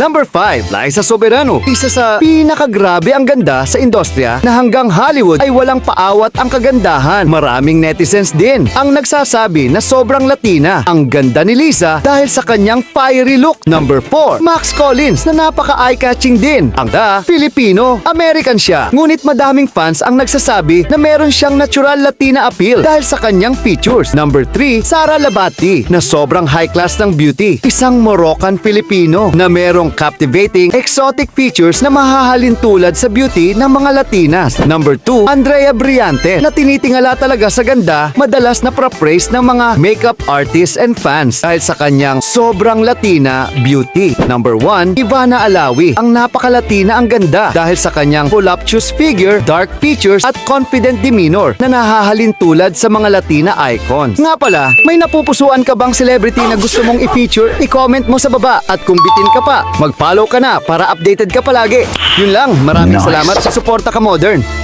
Number 5, Liza Soberano. Isa sa pinakagrabe ang ganda sa industriya na hanggang Hollywood ay walang paawat ang kagandahan. Maraming netizens din ang nagsasabi na sobrang Latina ang ganda ni Liza dahil sa kanyang fiery look. Number 4, Max Collins na napaka eye-catching din. Ang Filipino, American siya. Ngunit madaming fans ang nagsasabi na meron siyang natural Latina appeal dahil sa kanyang features. Number 3, Sara Labati na sobrang high class ng beauty. Isang Moroccan Filipino na merong captivating exotic features na mahahalin tulad sa beauty ng mga Latinas. Number 2, Andrea Brillante na tinitingala talaga sa ganda, madalas na prapraise ng mga makeup artists and fans dahil sa kanyang sobrang Latina beauty. Number 1, Ivana Alawi. Ang napaka-Latina ang ganda dahil sa kanyang voluptuous figure, dark features at confident demeanor na nahahalin tulad sa mga Latina icons. Nga pala, may napupusuan ka bang celebrity na gusto mong i-feature? I-comment mo sa baba at kung bitin ka pa, mag-follow ka na para updated ka palagi. Yun lang, maraming salamat sa suporta ka, Modern.